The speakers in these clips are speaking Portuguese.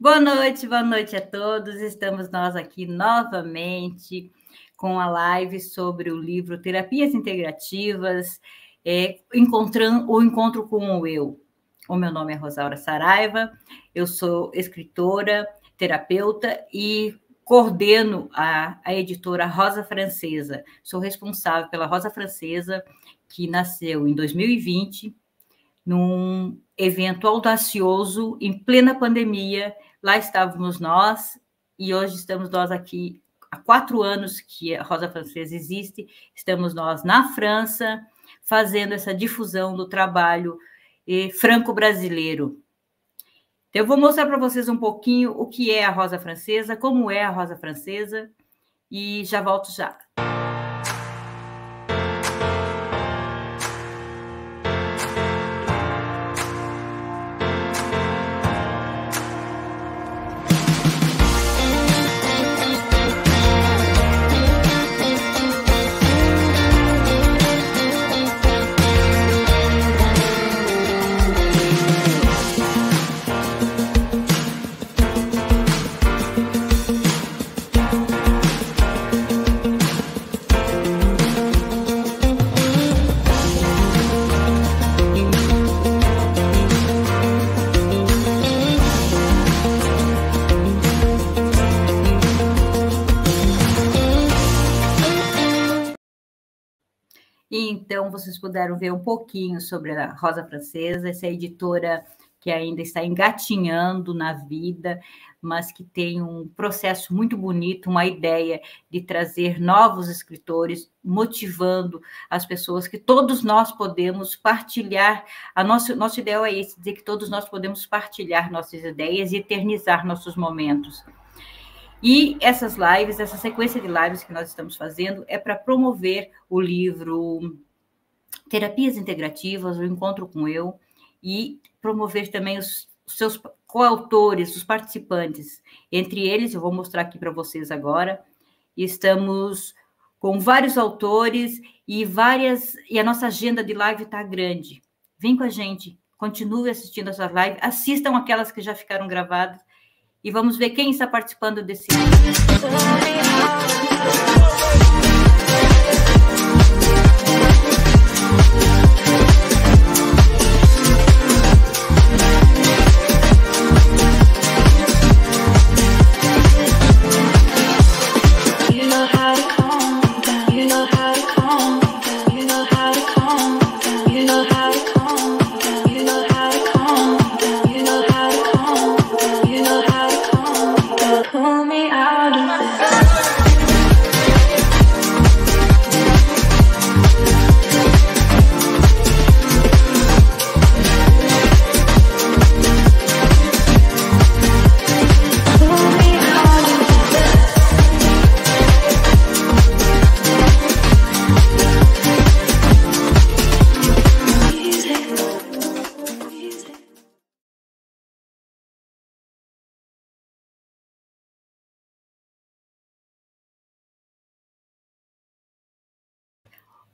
Boa noite a todos. Estamos nós aqui novamente com a live sobre o livro Terapias Integrativas, encontrando o encontro com o eu. O meu nome é Rosaura Saraiva, eu sou escritora, terapeuta e coordeno a editora Rosa Francesa. Sou responsável pela Rosa Francesa, que nasceu em 2020, num evento audacioso, em plena pandemia. Lá estávamos nós, e hoje estamos nós aqui, há 4 anos que a Rosa Francesa existe, estamos nós na França, fazendo essa difusão do trabalho franco-brasileiro. Então, eu vou mostrar para vocês um pouquinho o que é a Rosa Francesa, como é a Rosa Francesa, e já volto já. Então, vocês puderam ver um pouquinho sobre a Rosa Francesa, essa editora que ainda está engatinhando na vida, mas que tem um processo muito bonito, uma ideia de trazer novos escritores, motivando as pessoas que todos nós podemos partilhar. Nosso ideal é esse, dizer que todos nós podemos partilhar nossas ideias e eternizar nossos momentos. E essas lives, essa sequência de lives que nós estamos fazendo é para promover o livro Terapias Integrativas, o Encontro com Eu, e promover também os seus coautores, os participantes. Entre eles, eu vou mostrar aqui para vocês agora, estamos com vários autores e a nossa agenda de live está grande. Vem com a gente, continue assistindo essas lives, assistam aquelas que já ficaram gravadas, e vamos ver quem está participando desse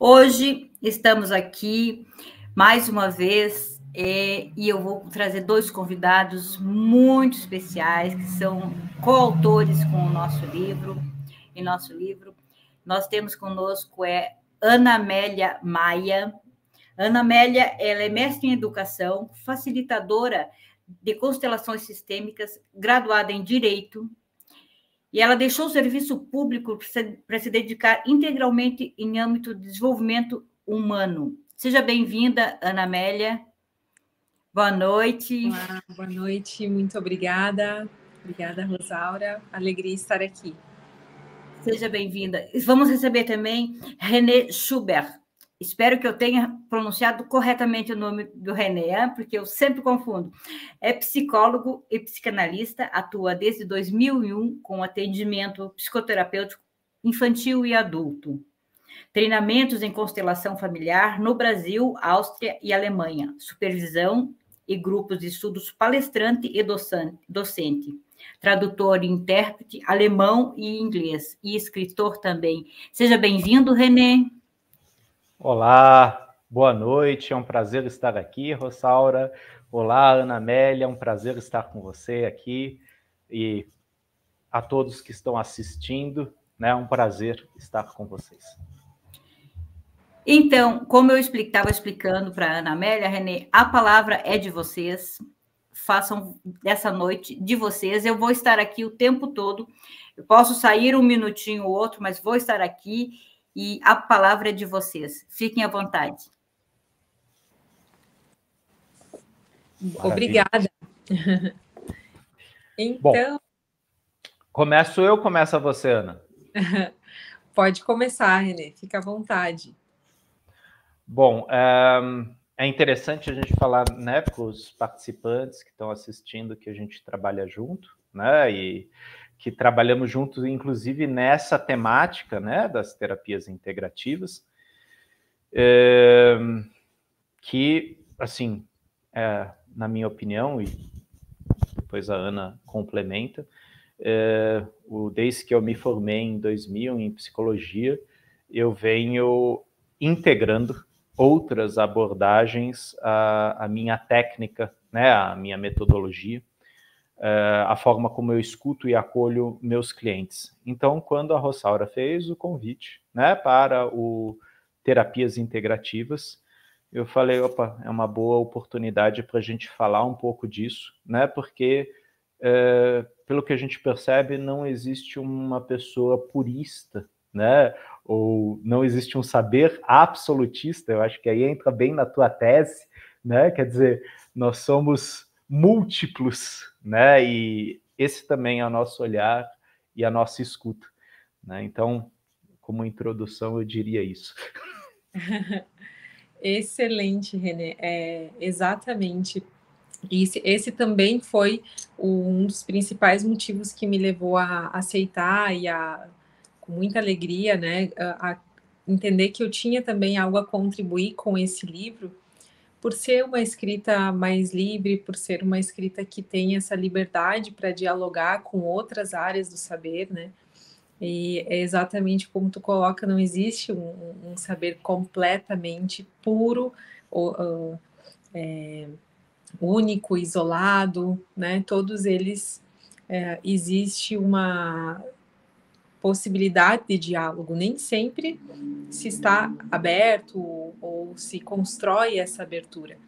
Hoje estamos aqui mais uma vez e eu vou trazer 2 convidados muito especiais que são coautores com o nosso livro. Em nosso livro, nós temos conosco Ana Amélia Maia. Ana Amélia, ela é mestre em educação, facilitadora de constelações sistêmicas, graduada em Direito, e ela deixou o serviço público para se dedicar integralmente em âmbito de desenvolvimento humano. Seja bem-vinda, Ana Amélia. Boa noite. Olá, boa noite, muito obrigada. Obrigada, Rosaura. Alegria estar aqui. Seja bem-vinda. Vamos receber também René Schubert. Espero que eu tenha pronunciado corretamente o nome do René, porque eu sempre confundo. É psicólogo e psicanalista, atua desde 2001 com atendimento psicoterapêutico infantil e adulto. Treinamentos em constelação familiar no Brasil, Áustria e Alemanha. Supervisão e grupos de estudos palestrante e docente. tradutor e intérprete alemão e inglês, e escritor também. Seja bem-vindo, René. Olá, boa noite, é um prazer estar aqui, Rosaura. Olá, Ana Amélia, é um prazer estar com você aqui. E a todos que estão assistindo, né, é um prazer estar com vocês. Então, como eu estava explicando para a Ana Amélia, René, a palavra é de vocês. Façam dessa noite de vocês. Eu vou estar aqui o tempo todo. Eu posso sair um minutinho ou outro, mas vou estar aqui e a palavra é de vocês. Fiquem à vontade. Maravilha. Obrigada. Então... Bom, começo eu ou começa você, Ana? Pode começar, René. Fica à vontade. Bom, é interessante a gente falar, né, para os participantes que estão assistindo que a gente trabalha junto, né, e que trabalhamos juntos, inclusive, nessa temática, né, das terapias integrativas, que, assim, na minha opinião, e depois a Ana complementa, desde que eu me formei em 2000 em psicologia, eu venho integrando outras abordagens à minha técnica, né, à minha metodologia, a forma como eu escuto e acolho meus clientes. Então, quando a Rosaura fez o convite, né, para o Terapias Integrativas, eu falei, opa, é uma boa oportunidade para a gente falar um pouco disso, né, porque, pelo que a gente percebe, não existe uma pessoa purista, né, ou não existe um saber absolutista. Eu acho que aí entra bem na tua tese, né, quer dizer, nós somos múltiplos, né, e esse também é o nosso olhar e a nossa escuta, né, então, como introdução, eu diria isso. Excelente, René, exatamente. Esse também foi um dos principais motivos que me levou a aceitar e com muita alegria, né, a entender que eu tinha também algo a contribuir com esse livro, por ser uma escrita mais livre, por ser uma escrita que tem essa liberdade para dialogar com outras áreas do saber, né? E é exatamente como tu coloca, não existe um saber completamente puro, único, isolado, né? Todos eles existe uma possibilidade de diálogo. Nem sempre se está aberto ou se constrói essa abertura,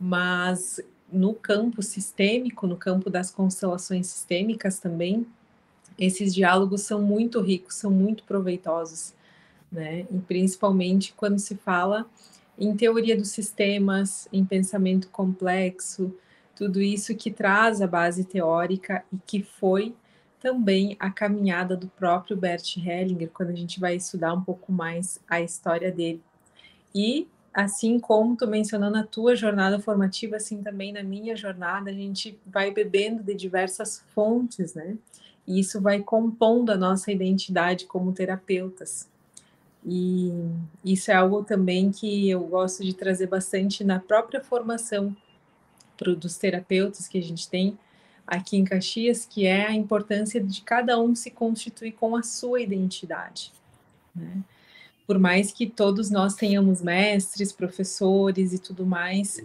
mas no campo sistêmico, no campo das constelações sistêmicas também, esses diálogos são muito ricos, são muito proveitosos, né? E principalmente quando se fala em teoria dos sistemas, em pensamento complexo, tudo isso que traz a base teórica e que foi também a caminhada do próprio Bert Hellinger, quando a gente vai estudar um pouco mais a história dele. E, assim como tu mencionando a tua jornada formativa, assim também na minha jornada, a gente vai bebendo de diversas fontes, né? E isso vai compondo a nossa identidade como terapeutas. E isso é algo também que eu gosto de trazer bastante na própria formação dos terapeutas que a gente tem aqui em Caxias, que é a importância de cada um se constituir com a sua identidade, né? Por mais que todos nós tenhamos mestres, professores e tudo mais,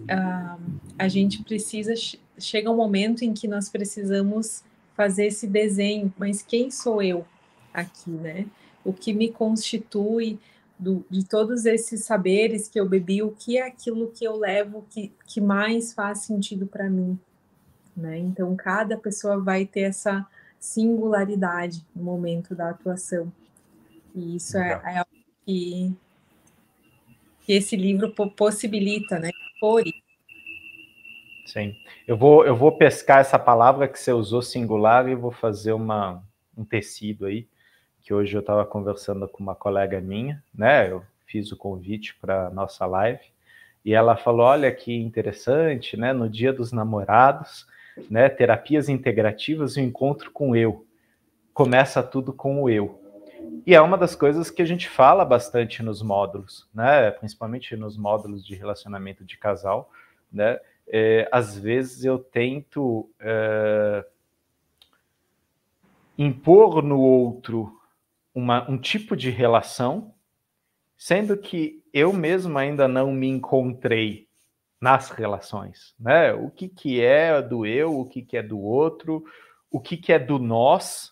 a gente precisa, chega um momento em que nós precisamos fazer esse desenho, mas quem sou eu aqui, né? O que me constitui de todos esses saberes que eu bebi, o que é aquilo que eu levo que mais faz sentido para mim, né? Então, cada pessoa vai ter essa singularidade no momento da atuação. E isso é algo que esse livro possibilita, né? Sim. Eu vou pescar essa palavra que você usou, singular, e vou fazer um tecido aí, que hoje eu estava conversando com uma colega minha, né? Eu fiz o convite para a nossa live, e ela falou, olha que interessante, né? No Dia dos Namorados, né? Terapias integrativas, o encontro com o eu. Começa tudo com o eu. E é uma das coisas que a gente fala bastante nos módulos, né? Principalmente nos módulos de relacionamento de casal, né? Às vezes eu tento impor no outro um tipo de relação, sendo que eu mesmo ainda não me encontrei nas relações, né? O que é do eu, o que é do outro, o que é do nós.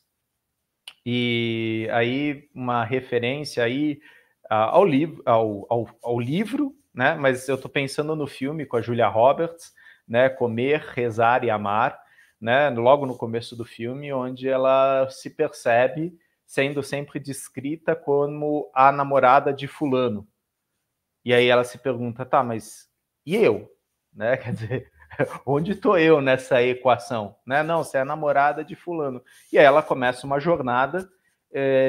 E aí uma referência aí ao livro, né? Mas eu estou pensando no filme com a Julia Roberts, né? Comer, Rezar e Amar, né? Logo no começo do filme, onde ela se percebe sendo sempre descrita como a namorada de fulano. E aí ela se pergunta, tá, mas e eu? Né? Quer dizer, onde estou eu nessa equação? Né? Não, você é a namorada de fulano. E aí ela começa uma jornada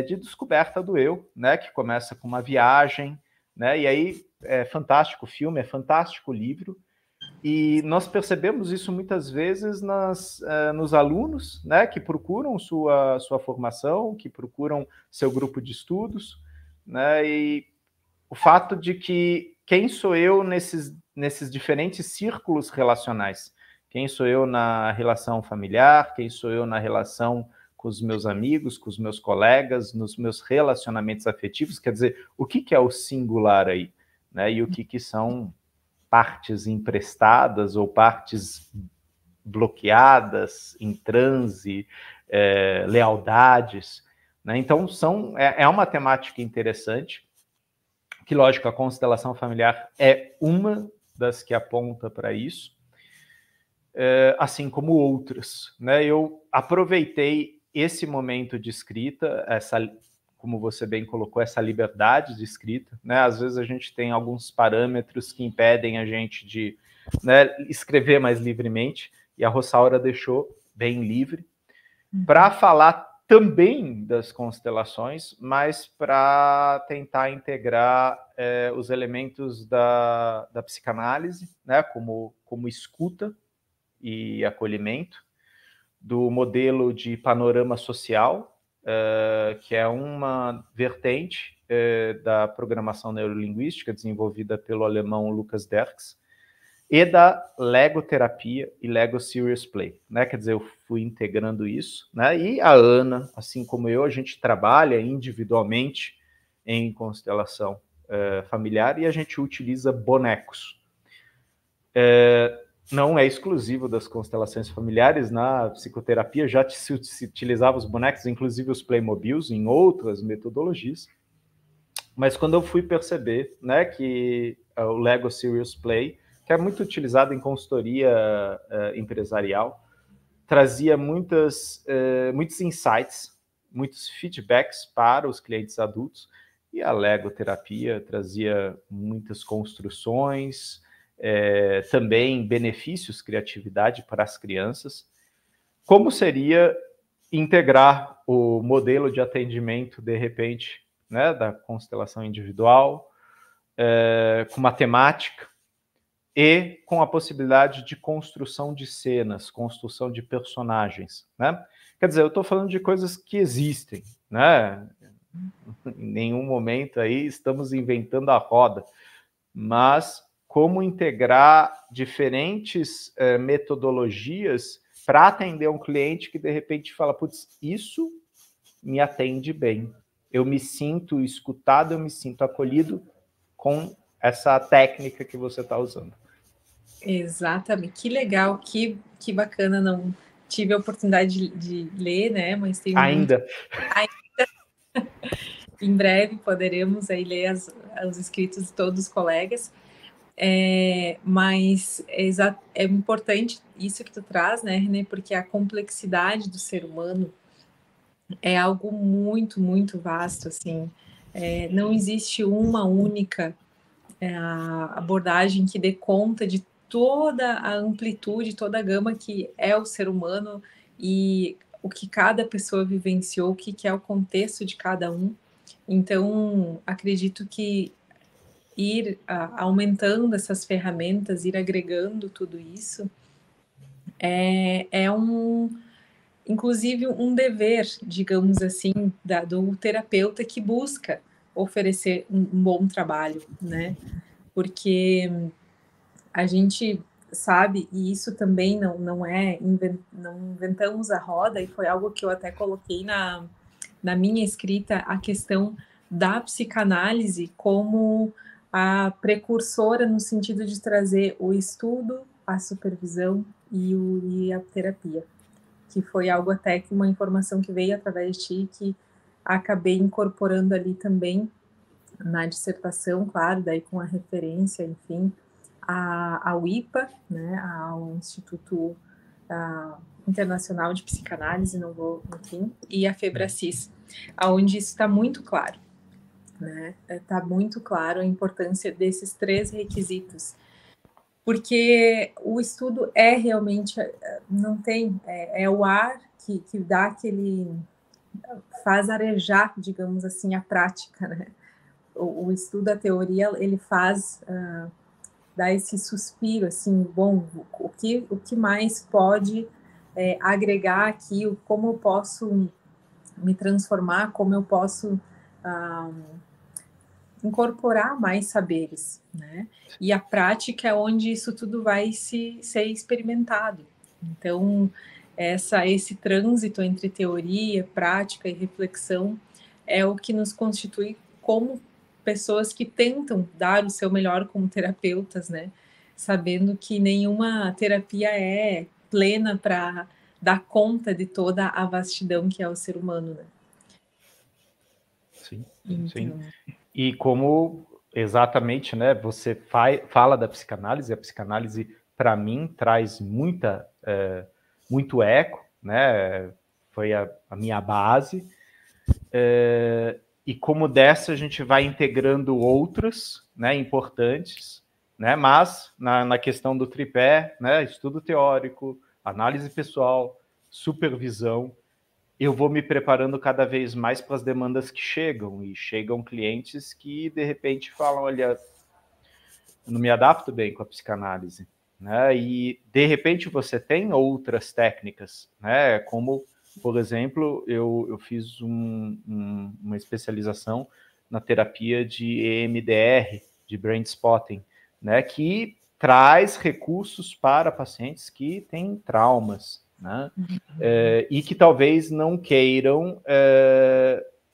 de descoberta do eu, né? Que começa com uma viagem, né? E aí é fantástico o filme, é fantástico o livro. E nós percebemos isso muitas vezes nos alunos, né, que procuram sua formação, que procuram seu grupo de estudos, né, e o fato de que quem sou eu nesses diferentes círculos relacionais? Quem sou eu na relação familiar? Quem sou eu na relação com os meus amigos, com os meus colegas, nos meus relacionamentos afetivos? Quer dizer, o que é o singular aí? Né, e o que são partes emprestadas ou partes bloqueadas, em transe, lealdades, né? Então, é uma temática interessante, que, lógico, a constelação familiar é uma das que aponta para isso, assim como outras, né? Eu aproveitei esse momento de escrita, como você bem colocou, essa liberdade de escrita, né? Às vezes a gente tem alguns parâmetros que impedem a gente de, né, escrever mais livremente, e a Rosaura deixou bem livre, para falar também das constelações, mas para tentar integrar os elementos da psicanálise, né, como escuta e acolhimento, do modelo de panorama social, que é uma vertente da programação neurolinguística desenvolvida pelo alemão Lucas Derks, e da legoterapia e Lego Serious Play, né? Quer dizer, eu fui integrando isso, né? E a Ana, assim como eu, a gente trabalha individualmente em constelação familiar e a gente utiliza bonecos. Não é exclusivo das constelações familiares, na psicoterapia já se utilizava os bonecos, inclusive os Playmobils, em outras metodologias. Mas quando eu fui perceber, né, que o Lego Serious Play, que é muito utilizado em consultoria empresarial, trazia muitos insights, muitos feedbacks para os clientes adultos, e a legoterapia trazia muitas construções, também benefícios, criatividade para as crianças. Como seria integrar o modelo de atendimento, de repente, né, da constelação individual, com matemática, e com a possibilidade de construção de cenas, construção de personagens, né? Quer dizer, eu estou falando de coisas que existem, né? Em nenhum momento aí estamos inventando a roda, mas como integrar diferentes metodologias para atender um cliente que de repente fala, putz, isso me atende bem, eu me sinto escutado, eu me sinto acolhido com essa técnica que você está usando. Exatamente, que legal, que bacana. Não tive a oportunidade de ler, né? Mas tem ainda. Em breve poderemos aí ler os escritos de todos os colegas. Mas é importante isso que tu traz, né, René? Porque a complexidade do ser humano é algo muito, muito vasto, assim. Não existe uma única abordagem que dê conta de toda a amplitude, toda a gama que é o ser humano e o que cada pessoa vivenciou, o que é o contexto de cada um. Então, acredito que ir aumentando essas ferramentas, ir agregando tudo isso, inclusive um dever, digamos assim, do terapeuta que busca oferecer um bom trabalho, né? Porque a gente sabe? E isso também não inventamos a roda, e foi algo que eu até coloquei na minha escrita, a questão da psicanálise como a precursora no sentido de trazer o estudo, a supervisão e a terapia, que foi algo até que uma informação que veio através de ti, que acabei incorporando ali também na dissertação, claro, daí com a referência, enfim, ao IPA, né, ao Instituto Internacional de Psicanálise, não vou, enfim, e a Febracis, aonde isso está muito claro, né, está muito claro a importância desses 3 requisitos, porque o estudo é realmente, não tem, é o ar que dá aquele, faz arejar, digamos assim, a prática, né, o estudo, a teoria, ele faz dar esse suspiro, assim, bom, o que mais pode agregar aqui, como eu posso me transformar, como eu posso incorporar mais saberes, né? E a prática é onde isso tudo vai ser experimentado. Então, esse trânsito entre teoria, prática e reflexão é o que nos constitui como pessoas que tentam dar o seu melhor como terapeutas, né? Sabendo que nenhuma terapia é plena para dar conta de toda a vastidão que é o ser humano, né? Sim, então... sim. E como exatamente, né, você fala da psicanálise, a psicanálise, para mim, traz muito eco, né? Foi a minha base. E como dessa a gente vai integrando outras, né, importantes, né, mas na questão do tripé, né, estudo teórico, análise pessoal, supervisão, eu vou me preparando cada vez mais para as demandas que chegam, e chegam clientes que de repente falam, olha, eu não me adapto bem com a psicanálise, né, e de repente você tem outras técnicas, né, como, por exemplo, eu fiz uma especialização na terapia de EMDR, de Brain Spotting, né, que traz recursos para pacientes que têm traumas, né, e que talvez não queiram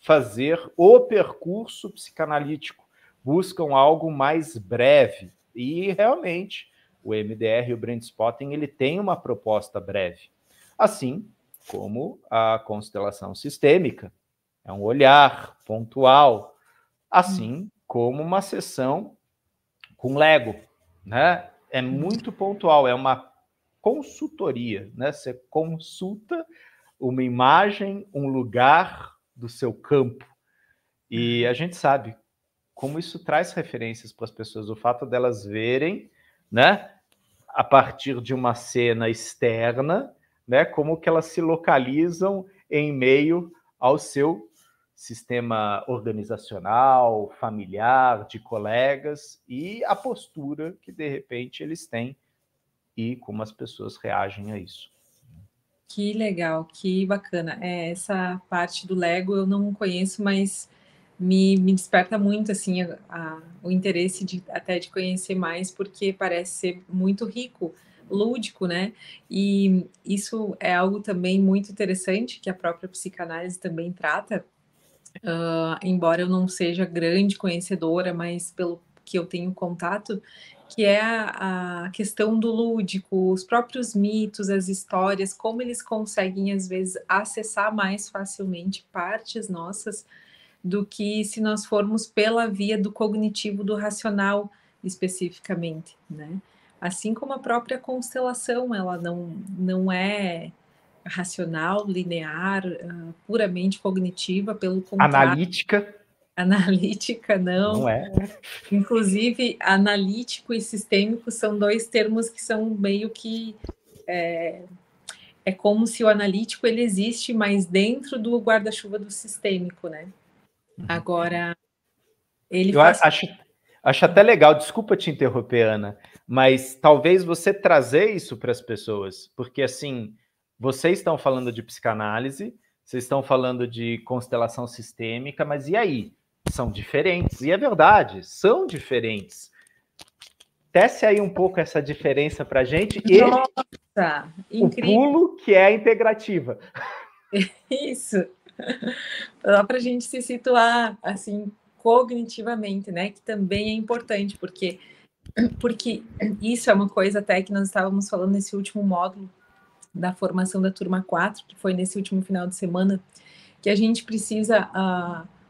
fazer o percurso psicanalítico, buscam algo mais breve, e realmente o EMDR e o Brain Spotting, ele tem uma proposta breve, assim como a constelação sistêmica, é um olhar pontual, assim como uma sessão com Lego, né? É muito pontual, é uma consultoria, né? Você consulta uma imagem, um lugar do seu campo, e a gente sabe como isso traz referências para as pessoas, o fato delas verem, né, a partir de uma cena externa, né, como que elas se localizam em meio ao seu sistema organizacional, familiar, de colegas, e a postura que, de repente, eles têm e como as pessoas reagem a isso. Que legal, que bacana. Essa parte do Lego eu não conheço, mas me desperta muito assim o interesse até de conhecer mais, porque parece ser muito rico, lúdico, né? E isso é algo também muito interessante que a própria psicanálise também trata, embora eu não seja grande conhecedora, mas pelo que eu tenho contato, que é a questão do lúdico, os próprios mitos, as histórias, como eles conseguem, às vezes, acessar mais facilmente partes nossas do que se nós formos pela via do cognitivo, do racional, especificamente, né? Assim como a própria constelação, ela não é racional, linear, puramente cognitiva, pelo contrário. Analítica, não é. Inclusive, analítico e sistêmico são 2 termos que são meio que... É como se o analítico ele existe, mas dentro do guarda-chuva do sistêmico, né? Agora, ele acho até legal, desculpa te interromper, Ana, mas talvez você trazer isso para as pessoas, porque, assim, vocês estão falando de psicanálise, vocês estão falando de constelação sistêmica, mas e aí? São diferentes, e é verdade, são diferentes. tece aí um pouco essa diferença para a gente. E nossa, incrível. O pulo que é a integrativa. Isso. Só para a gente se situar, assim, cognitivamente, né? Que também é importante, porque isso é uma coisa até que nós estávamos falando nesse último módulo da formação da turma 4, que foi nesse último final de semana, que a gente precisa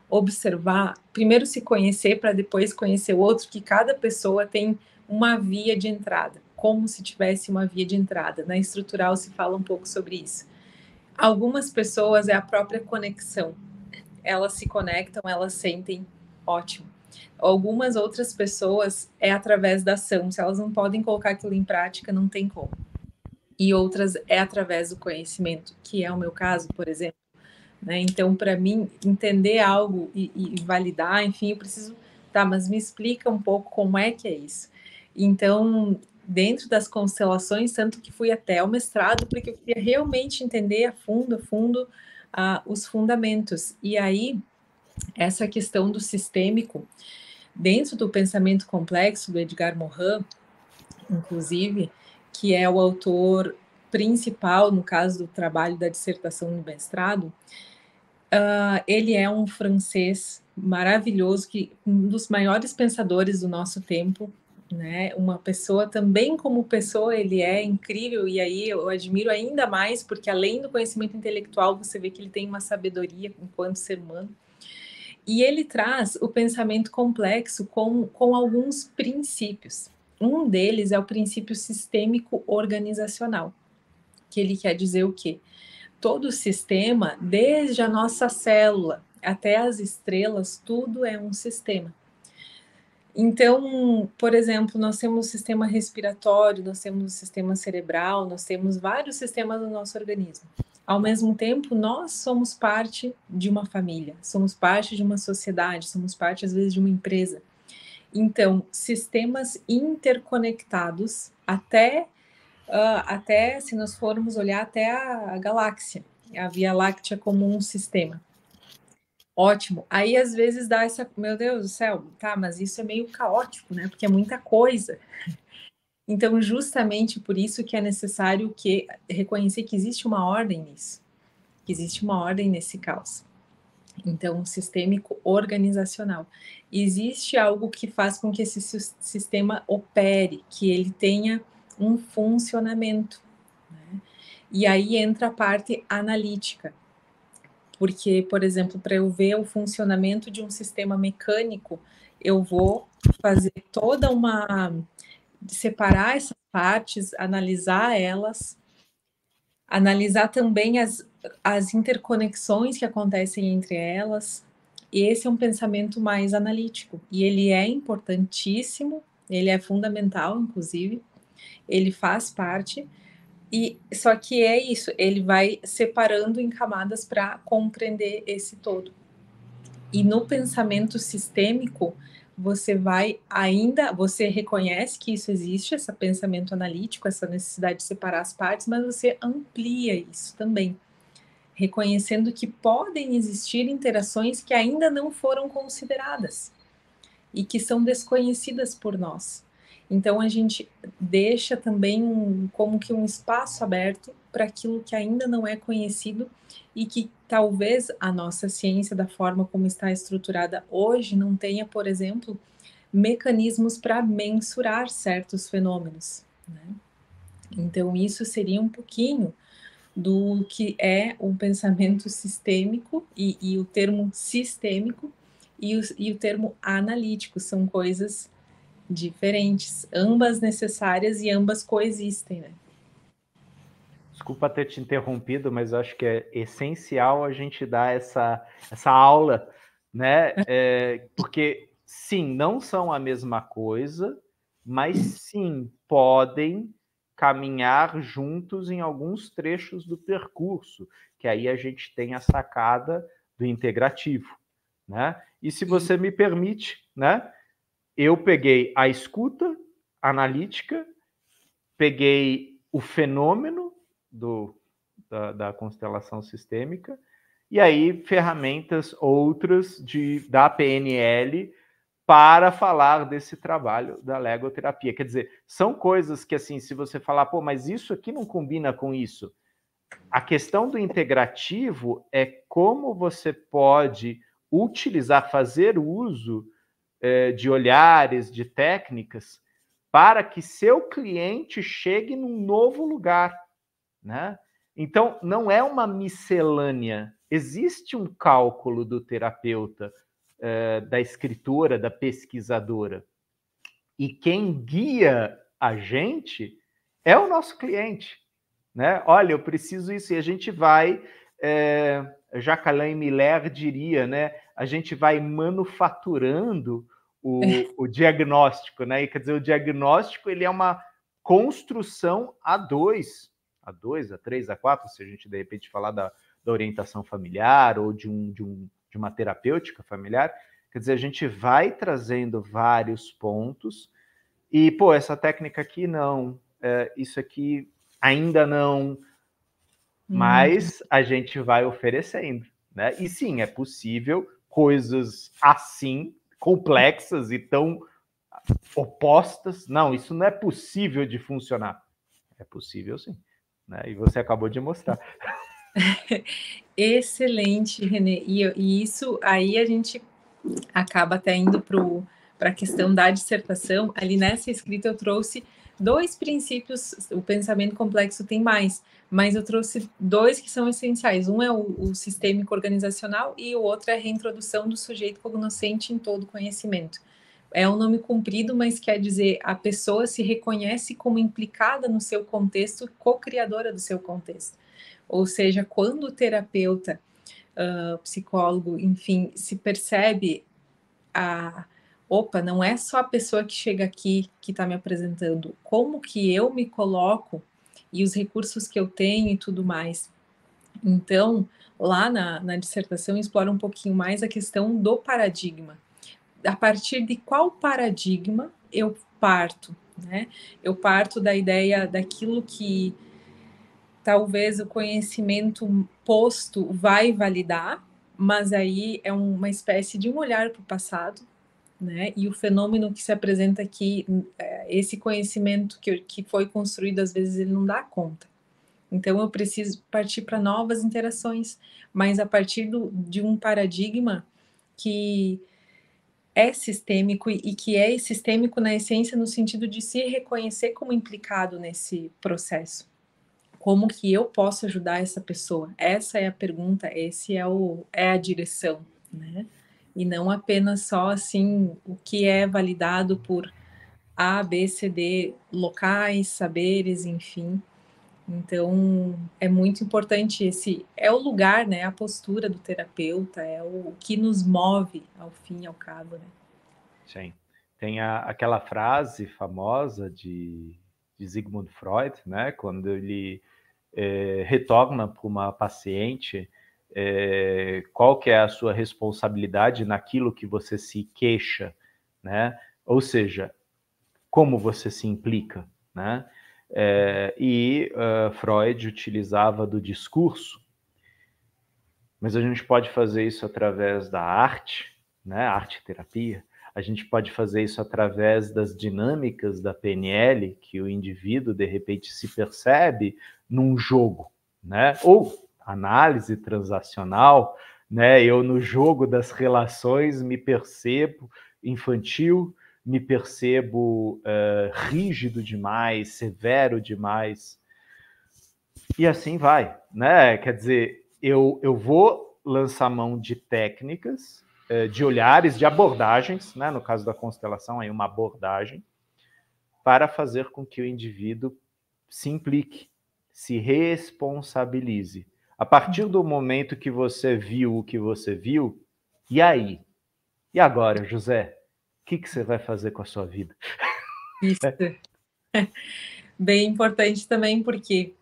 observar, primeiro se conhecer para depois conhecer o outro, que cada pessoa tem uma via de entrada, como se tivesse uma via de entrada. Na estrutural se fala um pouco sobre isso. Algumas pessoas é a própria conexão. Elas se conectam, elas sentem ótimo. Algumas outras pessoas é através da ação. Se elas não podem colocar aquilo em prática, não tem como. E outras é através do conhecimento, que é o meu caso, por exemplo. Né? Então, para mim, entender algo e validar, enfim, eu preciso... Tá, mas me explica um pouco como é que é isso. Então, dentro das constelações, tanto que fui até o mestrado, porque eu queria realmente entender a fundo, os fundamentos. E aí, essa questão do sistêmico, dentro do pensamento complexo do Edgar Morin, inclusive, que é o autor principal, no caso do trabalho da dissertação no mestrado, ele é um francês maravilhoso, um dos maiores pensadores do nosso tempo, né? Uma pessoa também como pessoa, ele é incrível, e aí eu admiro ainda mais, porque além do conhecimento intelectual, você vê que ele tem uma sabedoria enquanto ser humano. E ele traz o pensamento complexo com alguns princípios. Um deles é o princípio sistêmico organizacional, que ele quer dizer o quê? Todo sistema, desde a nossa célula até as estrelas, tudo é um sistema. Então, por exemplo, nós temos o sistema respiratório, nós temos o sistema cerebral, nós temos vários sistemas no nosso organismo. Ao mesmo tempo, nós somos parte de uma família, somos parte de uma sociedade, somos parte, às vezes, de uma empresa. Então, sistemas interconectados até se nós formos olhar até a galáxia, a Via Láctea como um sistema. Ótimo. Aí, às vezes, dá essa... Meu Deus do céu, tá, mas isso é meio caótico, né? Porque é muita coisa. Então, justamente por isso que é necessário reconhecer que existe uma ordem nisso. Que existe uma ordem nesse caos. Então, sistêmico organizacional. Existe algo que faz com que esse sistema opere, que ele tenha um funcionamento. Né? E aí entra a parte analítica. Porque, por exemplo, para eu ver o funcionamento de um sistema mecânico, eu vou fazer toda separar essas partes, analisar elas, analisar também as interconexões que acontecem entre elas. E esse é um pensamento mais analítico. E ele é importantíssimo, ele é fundamental, inclusive, ele faz parte. E só que é isso, ele vai separando em camadas para compreender esse todo. E no pensamento sistêmico, você reconhece que isso existe, esse pensamento analítico, essa necessidade de separar as partes, mas você amplia isso também, reconhecendo que podem existir interações que ainda não foram consideradas e que são desconhecidas por nós. Então, a gente deixa também como que um espaço aberto para aquilo que ainda não é conhecido e que talvez a nossa ciência, da forma como está estruturada hoje, não tenha, por exemplo, mecanismos para mensurar certos fenômenos. Né? Então, isso seria um pouquinho do que é um pensamento sistêmico e o termo sistêmico e o termo analítico, são coisas diferentes, ambas necessárias e ambas coexistem, né? Desculpa ter te interrompido, mas acho que é essencial a gente dar essa aula, né? Porque, sim, não são a mesma coisa, mas sim, podem caminhar juntos em alguns trechos do percurso, que aí a gente tem a sacada do integrativo, né? E se você me permite, né? Eu peguei a escuta analítica, peguei o fenômeno da constelação sistêmica, e aí ferramentas outras da PNL para falar desse trabalho da legoterapia. Quer dizer, são coisas que, assim, se você falar, pô, mas isso aqui não combina com isso. A questão do integrativo é como você pode utilizar, fazer uso de olhares, de técnicas, para que seu cliente chegue num novo lugar, né? Então, não é uma miscelânea. Existe um cálculo do terapeuta, da escritora, da pesquisadora. E quem guia a gente é o nosso cliente, né? Olha, eu preciso isso, e a gente vai, Jacques-Alain Miller diria, né? A gente vai manufaturando o diagnóstico, né? E, quer dizer, o diagnóstico ele é uma construção a dois, a três, a quatro, se a gente de repente falar da orientação familiar ou de uma terapêutica familiar. Quer dizer, a gente vai trazendo vários pontos e, pô, essa técnica aqui não, isso aqui ainda não, mas a gente vai oferecendo, né? E sim, é possível coisas assim, complexas e tão opostas. Não, isso não é possível de funcionar. É possível sim, né? E você acabou de mostrar. Excelente, Renê. E isso aí a gente acaba até indo para a questão da dissertação. Ali nessa escrita eu trouxe 2 princípios, o pensamento complexo tem mais, mas eu trouxe 2 que são essenciais. Um é o sistêmico organizacional e o outro é a reintrodução do sujeito cognoscente em todo conhecimento. É um nome comprido, mas quer dizer, a pessoa se reconhece como implicada no seu contexto, co-criadora do seu contexto. Ou seja, quando o terapeuta, psicólogo, enfim, se percebe opa, não é só a pessoa que chega aqui que está me apresentando, como que eu me coloco e os recursos que eu tenho e tudo mais. Então, lá na dissertação, explora um pouquinho mais a questão do paradigma. A partir de qual paradigma eu parto, né? Eu parto da ideia daquilo que talvez o conhecimento posto vai validar, mas aí é uma espécie de um olhar para o passado, né? E o fenômeno que se apresenta aqui, esse conhecimento que foi construído, às vezes ele não dá conta. Então eu preciso partir para novas interações, mas a partir de um paradigma que é sistêmico e que é sistêmico na essência no sentido de se reconhecer como implicado nesse processo. Como que eu posso ajudar essa pessoa? Essa é a pergunta, esse é a direção, né? E não apenas só assim o que é validado por A, B, C, D locais, saberes, enfim. Então é muito importante é o lugar, né? A postura do terapeuta, é o que nos move ao fim e ao cabo, né? Sim. Tem aquela frase famosa de Sigmund Freud, né? Quando ele retorna para uma paciente, qual que é a sua responsabilidade naquilo que você se queixa, né? Ou seja, como você se implica, né? Freud utilizava do discurso, mas a gente pode fazer isso através da arte, né? Arte-terapia. A gente pode fazer isso através das dinâmicas da PNL, que o indivíduo, de repente, se percebe num jogo, né? Ou análise transacional, né? Eu, no jogo das relações, me percebo infantil, me percebo rígido demais, severo demais. E assim vai, né? Quer dizer, eu vou lançar mão de técnicas, de olhares, de abordagens, né? No caso da constelação, aí uma abordagem, para fazer com que o indivíduo se implique, se responsabilize. A partir do momento que você viu o que você viu, e aí? E agora, José? O que você vai fazer com a sua vida? Isso. Bem importante também, porque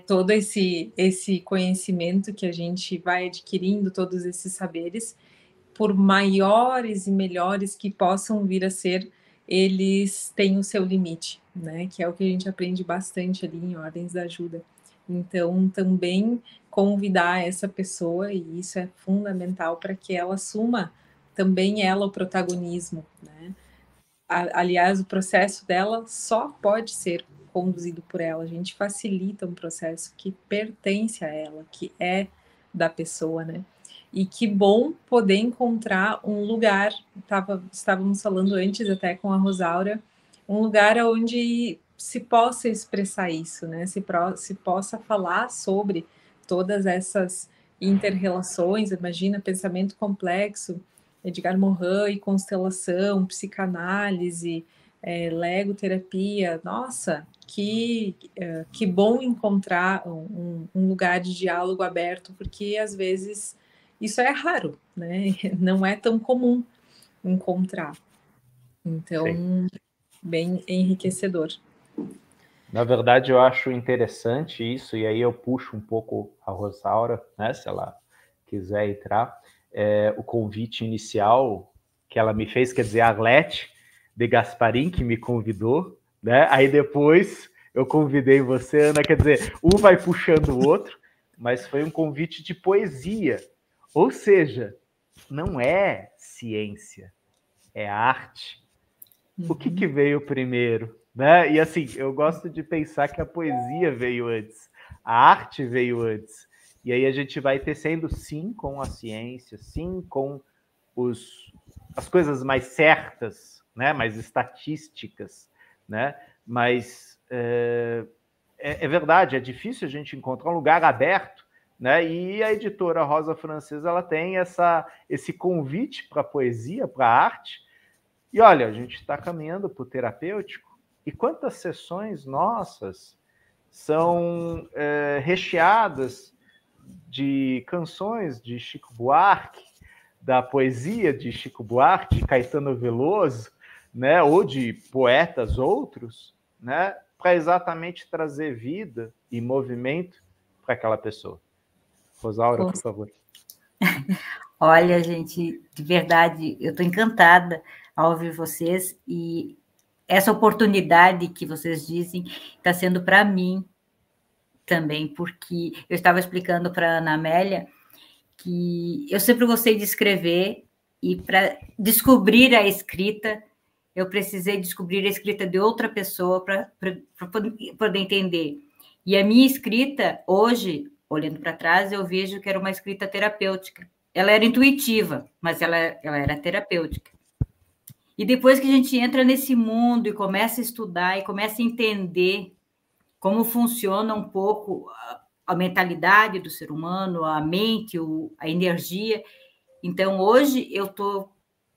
todo esse conhecimento que a gente vai adquirindo, todos esses saberes, por maiores e melhores que possam vir a ser, eles têm o seu limite, né? Que é o que a gente aprende bastante ali em Ordens da Ajuda. Então, também convidar essa pessoa, e isso é fundamental para que ela assuma também ela o protagonismo, né? Aliás, o processo dela só pode ser conduzido por ela. A gente facilita um processo que pertence a ela, que é da pessoa, né? E que bom poder encontrar um lugar, estávamos falando antes até com a Rosaura, um lugar onde se possa expressar isso, né? Se possa falar sobre todas essas inter-relações. Imagina, pensamento complexo, Edgar Morin e constelação, psicanálise, legoterapia. Nossa, que bom encontrar um lugar de diálogo aberto, porque às vezes isso é raro, né? Não é tão comum encontrar. Então, sim, bem enriquecedor. Na verdade, eu acho interessante isso, e aí eu puxo um pouco a Rosaura, né, se ela quiser entrar, o convite inicial que ela me fez, quer dizer, a Arlete de Gasparim, que me convidou, né? Aí depois eu convidei você, Ana, quer dizer, um vai puxando o outro, mas foi um convite de poesia. Ou seja, não é ciência, é arte. O que veio primeiro? Né? E assim, eu gosto de pensar que a poesia veio antes, a arte veio antes. E aí a gente vai tecendo, sim, com a ciência, sim, com as coisas mais certas, né? Mais estatísticas, né? Mas é verdade, é difícil a gente encontrar um lugar aberto, né? E a editora Rosa Francesa, ela tem esse convite para a poesia, para a arte. E olha, a gente está caminhando para o terapêutico, e quantas sessões nossas são recheadas de canções de Chico Buarque, da poesia de Chico Buarque, de Caetano Veloso, né, ou de poetas outros, né, para exatamente trazer vida e movimento para aquela pessoa. Rosaura, por favor. Olha, gente, de verdade, eu estou encantada ao ouvir vocês, e essa oportunidade que vocês dizem está sendo para mim também, porque eu estava explicando para a Ana Amélia que eu sempre gostei de escrever, e para descobrir a escrita, eu precisei descobrir a escrita de outra pessoa para poder entender. E a minha escrita, hoje, olhando para trás, eu vejo que era uma escrita terapêutica. Ela era intuitiva, mas ela era terapêutica. E depois que a gente entra nesse mundo e começa a estudar e começa a entender como funciona um pouco a mentalidade do ser humano, a mente, a energia. Então, hoje, eu estou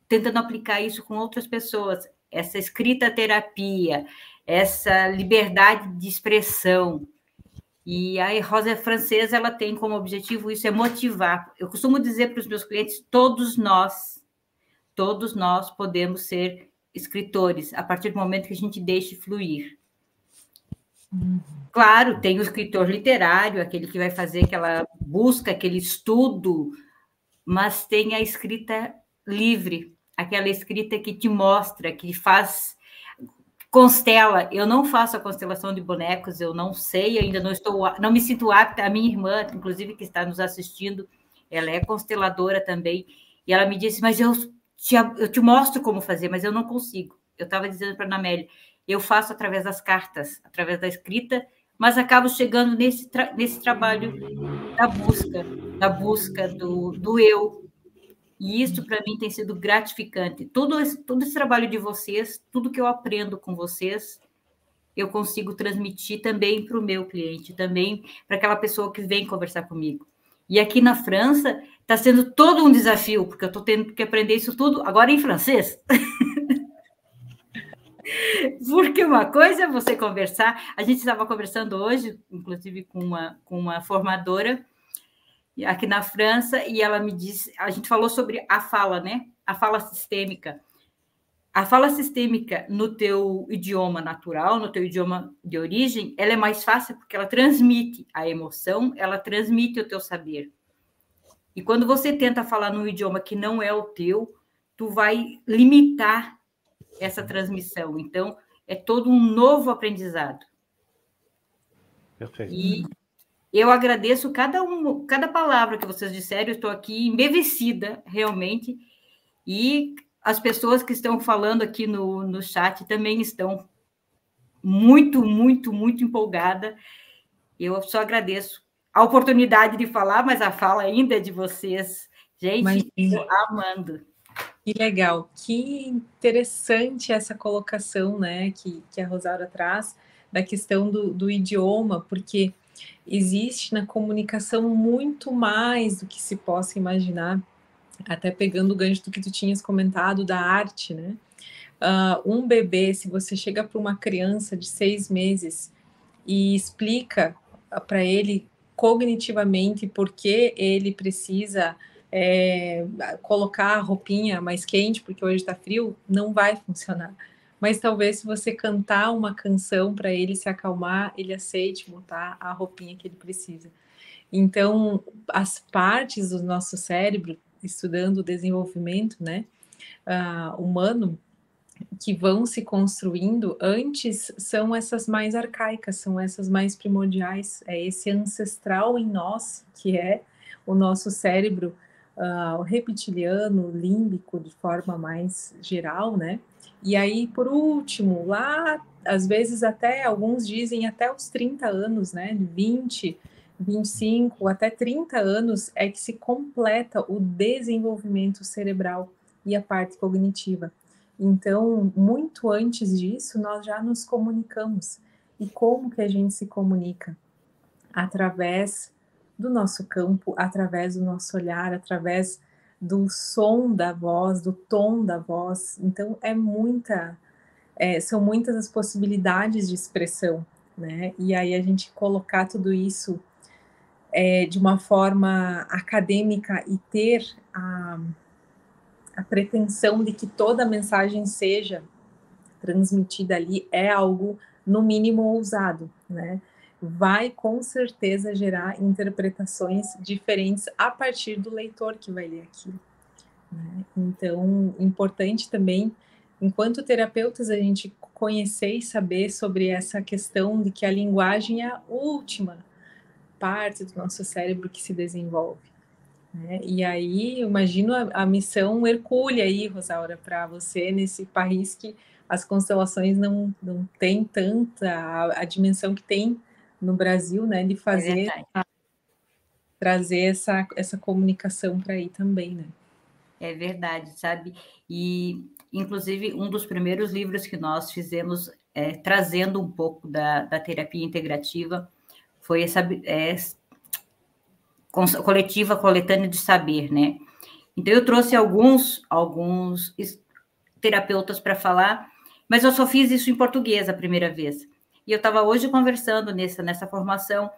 tentando aplicar isso com outras pessoas, essa escrita-terapia, essa liberdade de expressão. E a Rosa Francesa, ela tem como objetivo isso, é motivar. Eu costumo dizer para os meus clientes, todos nós podemos ser escritores, a partir do momento que a gente deixe fluir. Claro, tem o escritor literário, aquele que vai fazer aquela busca, aquele estudo, mas tem a escrita livre, aquela escrita que te mostra, que faz, constela. Eu não faço a constelação de bonecos, eu não sei, ainda não me sinto apta. A minha irmã, inclusive, que está nos assistindo, ela é consteladora também, e ela me disse, mas eu te mostro como fazer, mas eu não consigo. Eu estava dizendo para a Ana Amélia, eu faço através das cartas, através da escrita, mas acabo chegando nesse trabalho da busca do eu. E isso, para mim, tem sido gratificante. Todo esse trabalho de vocês, tudo que eu aprendo com vocês, eu consigo transmitir também para o meu cliente, também para aquela pessoa que vem conversar comigo. E aqui na França, está sendo todo um desafio, porque eu estou tendo que aprender isso tudo agora em francês. Porque uma coisa é você conversar, a gente estava conversando hoje, inclusive com uma formadora aqui na França, e ela me disse, a gente falou sobre a fala, né? A fala sistêmica. A fala sistêmica no teu idioma natural, no teu idioma de origem, ela é mais fácil porque ela transmite a emoção, ela transmite o teu saber. E quando você tenta falar num idioma que não é o teu, tu vai limitar essa transmissão. Então, é todo um novo aprendizado. Perfeito. E eu agradeço cada palavra que vocês disseram, eu estou aqui embevecida, realmente, E as pessoas que estão falando aqui no chat também estão muito, muito, muito empolgadas. Eu só agradeço a oportunidade de falar, mas a fala ainda é de vocês. Gente, estou amando. Que legal, que interessante essa colocação, né, que a Rosaura traz, da questão do idioma, porque existe na comunicação muito mais do que se possa imaginar, até pegando o gancho do que tu tinhas comentado da arte, né? Um bebê, se você chega para uma criança de 6 meses e explica para ele cognitivamente por que ele precisa colocar a roupinha mais quente, porque hoje está frio, não vai funcionar. Mas talvez se você cantar uma canção para ele se acalmar, ele aceite botar a roupinha que ele precisa. Então, as partes do nosso cérebro, estudando o desenvolvimento, né, humano, que vão se construindo antes são essas mais arcaicas, são essas mais primordiais, é esse ancestral em nós, que é o nosso cérebro o reptiliano, límbico, de forma mais geral, né? E aí, por último, lá, às vezes até, alguns dizem até os 30 anos, né? De 20, 25, até 30 anos é que se completa o desenvolvimento cerebral e a parte cognitiva. Então, muito antes disso, nós já nos comunicamos. E como que a gente se comunica? Através do nosso campo, através do nosso olhar, através do som da voz, do tom da voz. Então, são muitas as possibilidades de expressão, né? E aí a gente colocar tudo isso de uma forma acadêmica e ter a pretensão de que toda a mensagem seja transmitida ali é algo, no mínimo, ousado, né? Vai, com certeza, gerar interpretações diferentes a partir do leitor que vai ler aquilo, né? Então, importante também, enquanto terapeutas, a gente conhecer e saber sobre essa questão de que a linguagem é a última parte do nosso cérebro que se desenvolve. E aí, eu imagino a missão hercúlea aí, Rosaura, para você nesse país que as constelações não têm tanta a dimensão que tem no Brasil, né, de fazer, trazer essa comunicação para aí também, né? É verdade, sabe? E, inclusive, um dos primeiros livros que nós fizemos, trazendo um pouco da terapia integrativa, foi essa coletiva coletânea de saber, né? Então, eu trouxe alguns terapeutas para falar, mas eu só fiz isso em português a primeira vez. E eu estava hoje conversando nessa formação,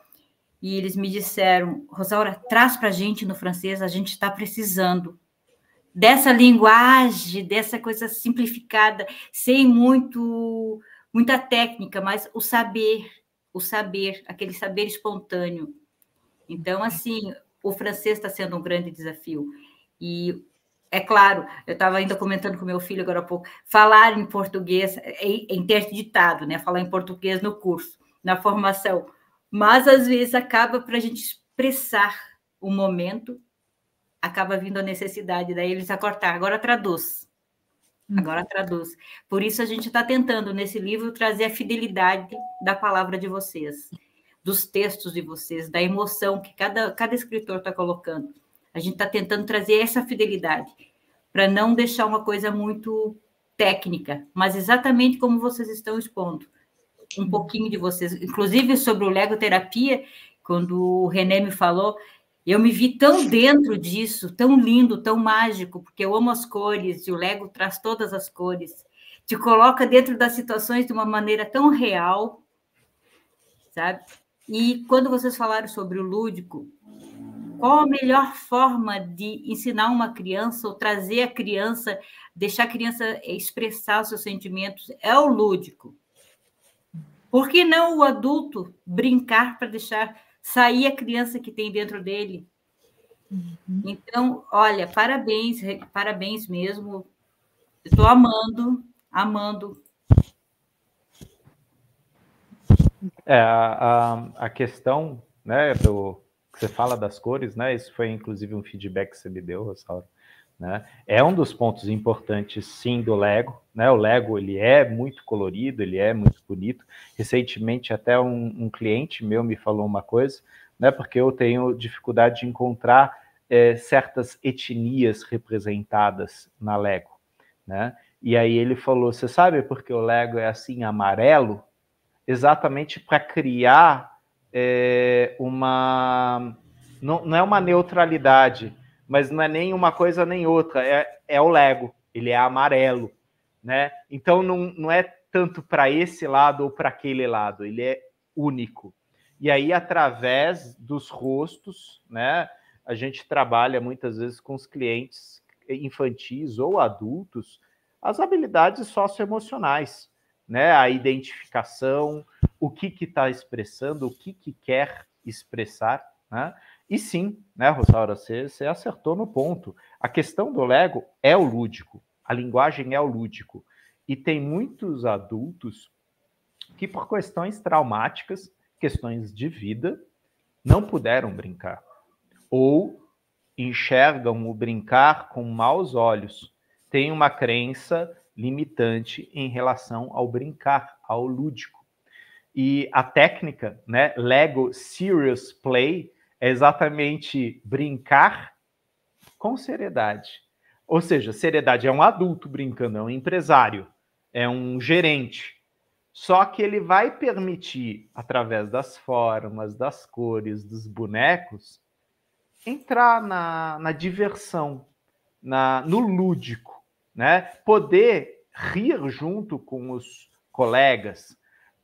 e eles me disseram, Rosaura, traz para a gente no francês, a gente está precisando dessa linguagem, dessa coisa simplificada, sem muita técnica, mas o saber, aquele saber espontâneo. Então, assim, o francês está sendo um grande desafio. E, é claro, eu estava ainda comentando com meu filho agora há pouco, falar em português é interditado, né? Falar em português no curso, na formação. Mas, às vezes, acaba para a gente expressar o momento, acaba vindo a necessidade, daí eles cortar. Agora traduz. Agora traduz. Por isso, a gente está tentando, nesse livro, trazer a fidelidade da palavra de vocês, dos textos de vocês, da emoção que cada escritor está colocando. A gente está tentando trazer essa fidelidade, para não deixar uma coisa muito técnica, mas exatamente como vocês estão expondo. Um pouquinho de vocês. Inclusive, sobre o legoterapia, quando o René me falou, eu me vi tão dentro disso, tão lindo, tão mágico, porque eu amo as cores, e o Lego traz todas as cores. Te coloca dentro das situações de uma maneira tão real, sabe? E quando vocês falaram sobre o lúdico, qual a melhor forma de ensinar uma criança ou trazer a criança, deixar a criança expressar os seus sentimentos? É o lúdico. Por que não o adulto brincar para deixar sair a criança que tem dentro dele? Então, olha, parabéns mesmo. Estou amando. A questão, né, que você fala das cores, né, isso foi inclusive um feedback que você me deu, Rosaura, né? É um dos pontos importantes, sim, do Lego, né? O Lego, ele é muito colorido, ele é muito bonito. Recentemente, até um cliente meu me falou uma coisa, né? Porque eu tenho dificuldade de encontrar certas etnias representadas na Lego, né? E aí ele falou, você sabe por que o Lego é assim amarelo? Exatamente para criar uma... Não é uma neutralidade, mas não é nem uma coisa nem outra, é o Lego, ele é amarelo, né? Então não é tanto para esse lado ou para aquele lado, ele é único. E aí, através dos rostos, né, a gente trabalha muitas vezes com os clientes infantis ou adultos, as habilidades socioemocionais, né, a identificação, o que está expressando, o que quer expressar, né? E sim, né, Rosaura, você acertou no ponto. A questão do Lego é o lúdico, a linguagem é o lúdico. E tem muitos adultos que, por questões traumáticas, questões de vida, não puderam brincar. Ou enxergam o brincar com maus olhos. Tem uma crença limitante em relação ao brincar, ao lúdico. E a técnica, né, Lego Serious Play, é exatamente brincar com seriedade. Ou seja, seriedade é um adulto brincando, é um empresário, é um gerente. Só que ele vai permitir, através das formas, das cores, dos bonecos, entrar na diversão, no lúdico, né? Poder rir junto com os colegas,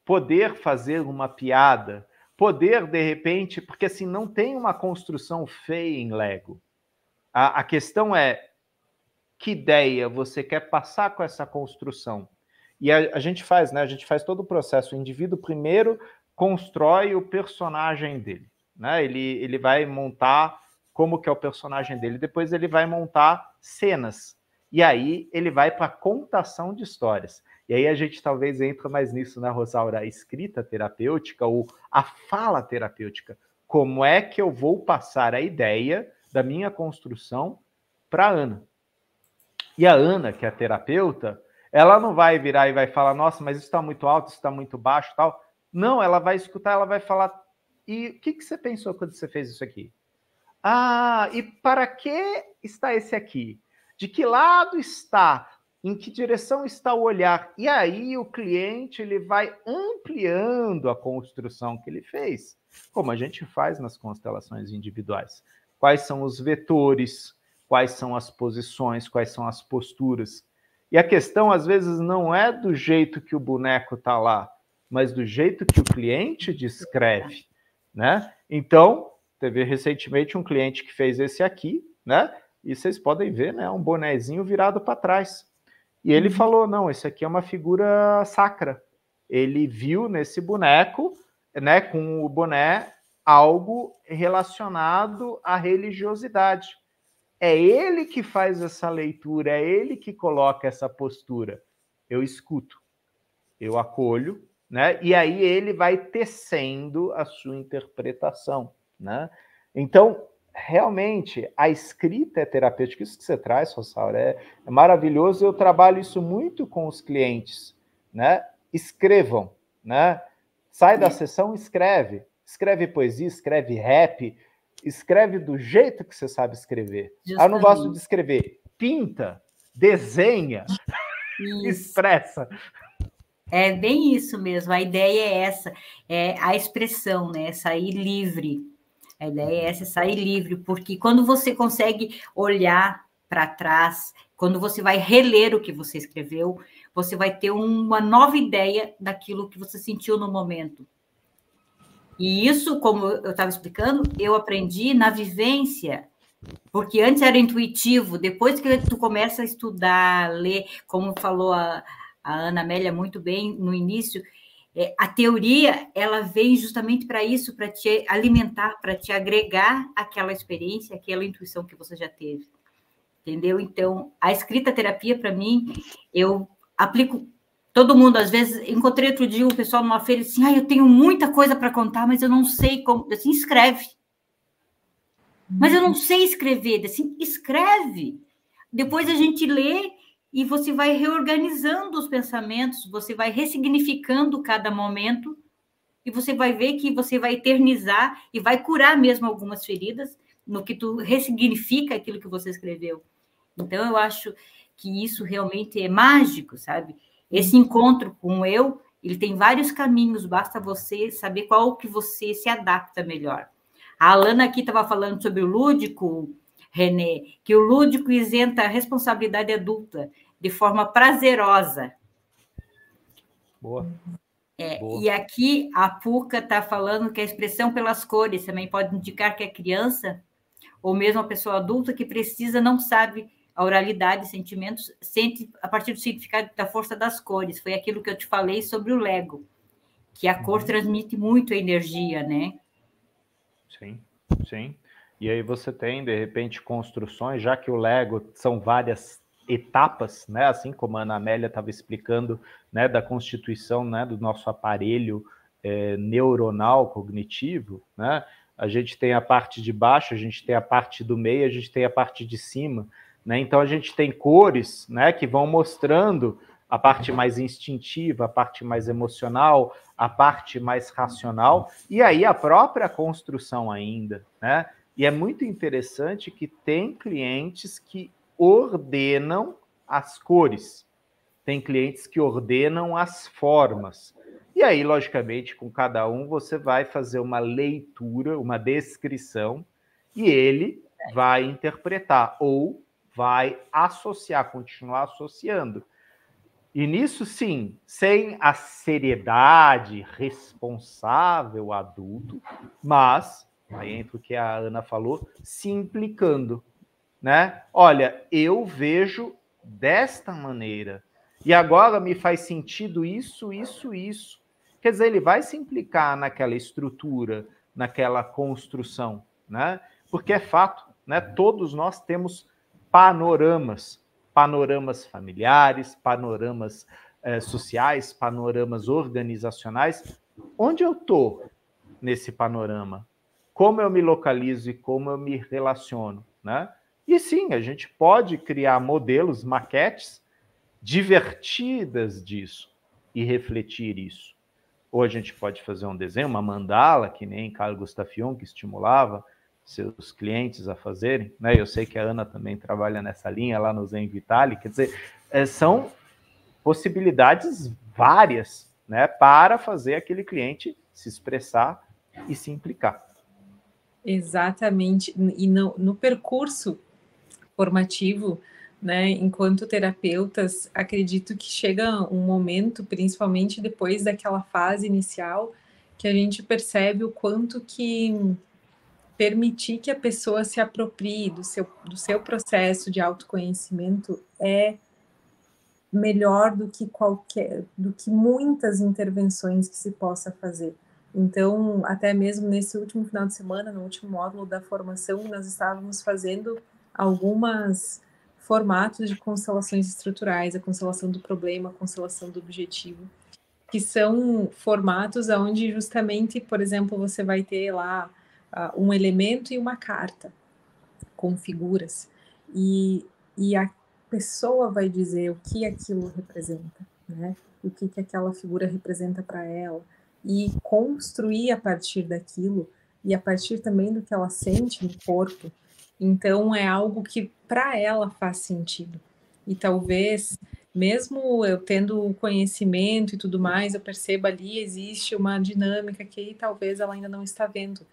poder fazer uma piada, poder, de repente, porque assim, não tem uma construção feia em Lego. A questão é, que ideia você quer passar com essa construção? E a gente faz, né? A gente faz todo o processo. O indivíduo primeiro constrói o personagem dele, né? Ele vai montar como que é o personagem dele. Depois ele vai montar cenas. E aí ele vai para a contação de histórias. E aí a gente talvez entra mais nisso, né, Rosaura? A escrita terapêutica ou a fala terapêutica. Como é que eu vou passar a ideia da minha construção para a Ana? E a Ana, que é a terapeuta, ela não vai virar e vai falar, nossa, mas isso está muito alto, isso está muito baixo, tal. Não, ela vai escutar, ela vai falar, e o que você pensou quando você fez isso aqui? Ah, e para que está esse aqui? De que lado está? Em que direção está o olhar? E aí o cliente ele vai ampliando a construção que ele fez, como a gente faz nas constelações individuais. Quais são os vetores? Quais são as posições? Quais são as posturas? E a questão, às vezes, não é do jeito que o boneco está lá, mas do jeito que o cliente descreve, né? Então, teve recentemente um cliente que fez esse aqui, né? E vocês podem ver, né? Um bonezinho virado para trás. E ele falou, não, esse aqui é uma figura sacra. Ele viu nesse boneco, né, com o boné, algo relacionado à religiosidade. É ele que faz essa leitura, é ele que coloca essa postura. Eu escuto, eu acolho, né? E aí ele vai tecendo a sua interpretação, né? Então, realmente, a escrita é terapêutica. Isso que você traz, Rosaura, é maravilhoso. Eu trabalho isso muito com os clientes, né? Escrevam, né? Sai da sessão, escreve. Escreve poesia, escreve rap, escreve do jeito que você sabe escrever. Justamente. Eu não gosto de escrever. Pinta, desenha, expressa. É bem isso mesmo. A ideia é essa, é a expressão, né? Sair livre. A ideia é essa, sair livre, porque quando você consegue olhar para trás, quando você vai reler o que você escreveu, você vai ter uma nova ideia daquilo que você sentiu no momento. E isso, como eu estava explicando, eu aprendi na vivência, porque antes era intuitivo, depois que tu começa a estudar, ler, como falou a Ana Amélia muito bem no início, a teoria, ela vem justamente para isso, para te alimentar, para te agregar aquela experiência, aquela intuição que você já teve, entendeu? Então, a escrita terapia, para mim, eu aplico... Todo mundo, às vezes, encontrei outro dia um pessoal numa feira e disse assim, eu tenho muita coisa para contar, mas eu não sei como. Assim, escreve. Mas eu não sei escrever. Assim, escreve. depois a gente lê e você vai reorganizando os pensamentos, você vai ressignificando cada momento e você vai ver que você vai eternizar e vai curar mesmo algumas feridas no que tu ressignifica aquilo que você escreveu. Então, eu acho que isso realmente é mágico, sabe? Esse encontro com eu, ele tem vários caminhos, basta você saber qual que você se adapta melhor. A Alana aqui estava falando sobre o lúdico, René, que o lúdico isenta a responsabilidade adulta de forma prazerosa. Boa. Boa. E aqui a Puca está falando que a expressão pelas cores também pode indicar que a criança, ou mesmo a pessoa adulta que precisa, não sabe a oralidade, sentimentos, sente a partir do significado da força das cores. Foi aquilo que eu te falei sobre o Lego, que a cor transmite muito energia, né? Sim, sim. E aí você tem, de repente, construções, já que o Lego são várias etapas, né? Assim como a Ana Amélia estava explicando, né, da constituição, né, do nosso aparelho neuronal cognitivo, né? A gente tem a parte de baixo, a gente tem a parte do meio, a gente tem a parte de cima, né? Então a gente tem cores, né, que vão mostrando a parte mais instintiva, a parte mais emocional, a parte mais racional, e aí a própria construção ainda, né? E é muito interessante que tem clientes que ordenam as cores, tem clientes que ordenam as formas. E aí, logicamente, com cada um, você vai fazer uma leitura, uma descrição, e ele vai interpretar, ou vai associar, continuar associando. E nisso, sim, sem a seriedade responsável adulto, mas, aí entra o que a Ana falou, se implicando, né? Olha, eu vejo desta maneira, e agora me faz sentido isso, isso, isso. Quer dizer, ele vai se implicar naquela estrutura, naquela construção, né? Porque é fato, né? Todos nós temos panoramas familiares, panoramas sociais, panoramas organizacionais. Onde eu estou nesse panorama? Como eu me localizo e como eu me relaciono, né? E sim, a gente pode criar modelos, maquetes divertidas disso e refletir isso. Ou a gente pode fazer um desenho, uma mandala, que nem Carl Gustav Jung, que estimulava seus clientes a fazerem, né? Eu sei que a Ana também trabalha nessa linha lá no Zen Vitali, quer dizer, são possibilidades várias, né, para fazer aquele cliente se expressar e se implicar. Exatamente, e no percurso formativo, né, enquanto terapeutas, acredito que chega um momento, principalmente depois daquela fase inicial, que a gente percebe o quanto que permitir que a pessoa se aproprie do seu processo de autoconhecimento é melhor do que muitas intervenções que se possa fazer. Então, até mesmo nesse último final de semana, no último módulo da formação, nós estávamos fazendo alguns formatos de constelações estruturais, a constelação do problema, a constelação do objetivo, que são formatos onde justamente, por exemplo, você vai ter lá um elemento e uma carta com figuras, e a pessoa vai dizer o que aquilo representa, né? O que aquela figura representa para ela, e construir a partir daquilo, e a partir também do que ela sente no corpo. Então, é algo que para ela faz sentido. E talvez, mesmo eu tendo o conhecimento e tudo mais, eu percebo ali existe uma dinâmica que talvez ela ainda não está vendo.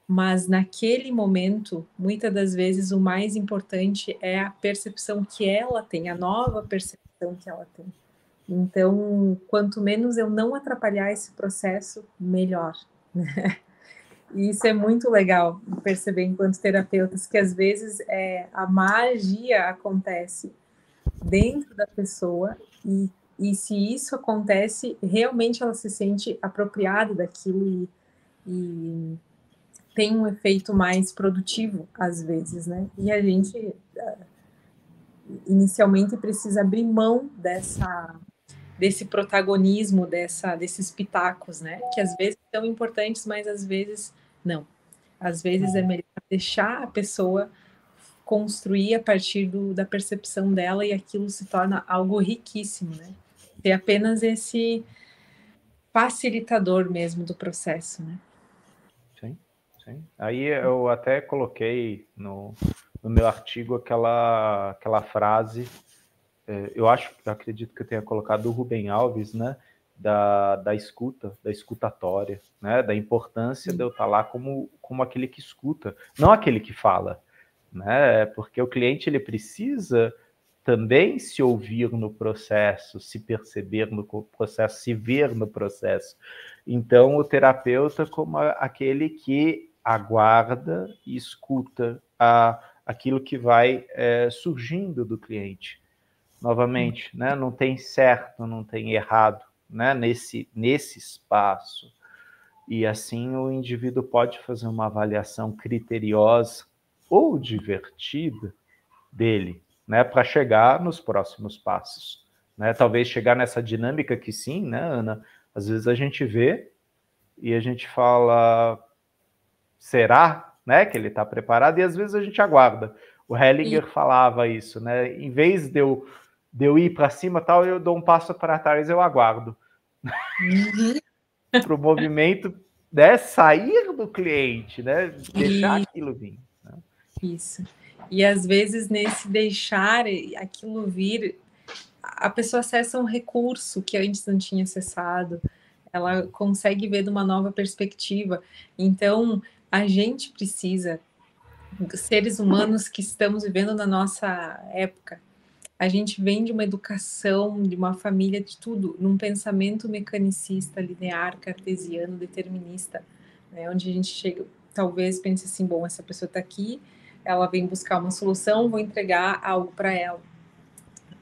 Mas naquele momento, muitas das vezes, o mais importante é a percepção que ela tem, a nova percepção que ela tem. Então, quanto menos eu não atrapalhar esse processo, melhor. E isso é muito legal perceber enquanto terapeutas, que às vezes a magia acontece dentro da pessoa, e se isso acontece, realmente ela se sente apropriada daquilo e tem um efeito mais produtivo, às vezes, né? E a gente, inicialmente, precisa abrir mão desse protagonismo, desses pitacos, né? Que às vezes são importantes, mas às vezes não. Às vezes é melhor deixar a pessoa construir a partir da percepção dela, e aquilo se torna algo riquíssimo, né? Ter apenas esse facilitador mesmo do processo, né? Sim, sim. Aí eu até coloquei no meu artigo aquela frase, eu acredito que eu tenha colocado do Rubem Alves, né? Da escuta, da escutatória, né? Da importância de eu estar lá como aquele que escuta, não aquele que fala, né? Porque o cliente ele precisa também se ouvir no processo, se perceber no processo, se ver no processo. Então, o terapeuta como aquele que aguarda e escuta aquilo que vai surgindo do cliente. Novamente, né? Não tem certo, não tem errado, né? Nesse espaço. E assim o indivíduo pode fazer uma avaliação criteriosa ou divertida dele, né, para chegar nos próximos passos, né? Talvez chegar nessa dinâmica que sim, né, Ana? Às vezes a gente vê e a gente fala, será, né, que ele está preparado? E às vezes a gente aguarda. O Hellinger falava isso, né? Em vez de eu ir para cima, tal, eu dou um passo para trás, eu aguardo. Para o movimento, né, sair do cliente, né? Deixar aquilo vir. Né? Isso. E às vezes nesse deixar aquilo vir, a pessoa acessa um recurso que antes não tinha acessado, ela consegue ver de uma nova perspectiva. Então, a gente precisa, seres humanos que estamos vivendo na nossa época, a gente vem de uma educação, de uma família, de tudo, num pensamento mecanicista, linear, cartesiano, determinista, né? Onde a gente chega, talvez pense assim, bom, essa pessoa está aqui, ela vem buscar uma solução, vou entregar algo para ela.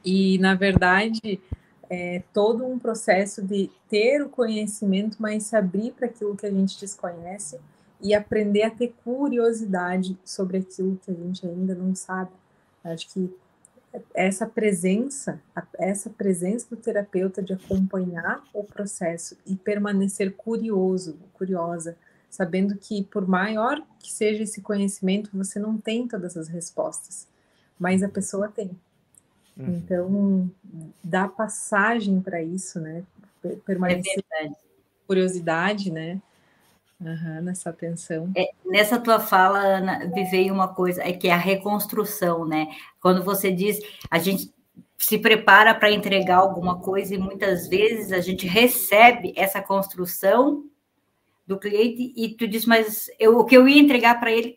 E, na verdade, é todo um processo de ter o conhecimento, mas se abrir para aquilo que a gente desconhece e aprender a ter curiosidade sobre aquilo que a gente ainda não sabe. Acho que essa presença do terapeuta de acompanhar o processo e permanecer curiosa, sabendo que por maior que seja esse conhecimento, você não tem todas as respostas, mas a pessoa tem. Então, dá passagem para isso, né? Permanecer curiosidade, né? Nessa atenção. Nessa tua fala, Ana, me veio uma coisa, que é a reconstrução, né? Quando você diz, a gente se prepara para entregar alguma coisa e muitas vezes a gente recebe essa construção do cliente e tu diz, mas o que eu ia entregar para ele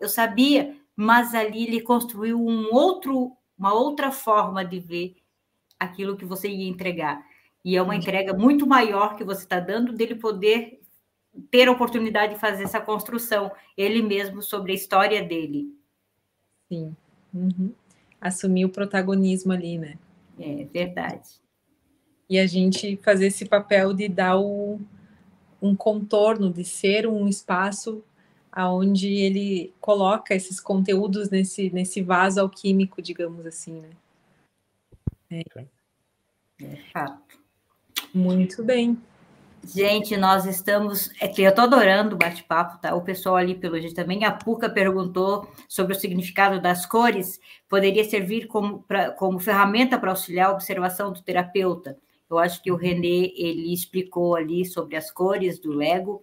eu sabia, mas ali ele construiu uma outra forma de ver aquilo que você ia entregar. E é uma entrega muito maior que você está dando, dele poder ter a oportunidade de fazer essa construção, ele mesmo, sobre a história dele. Sim. Assumir o protagonismo ali, né? É verdade. E a gente fazer esse papel de dar um contorno, de ser um espaço onde ele coloca esses conteúdos nesse vaso alquímico, digamos assim, né? É fato. Muito bem. Gente, nós estamos... Eu estou adorando o bate-papo, tá? O pessoal ali, pelo jeito, também. A Puca perguntou sobre o significado das cores. Poderia servir como ferramenta para auxiliar a observação do terapeuta. Eu acho que o René, ele explicou ali sobre as cores do Lego.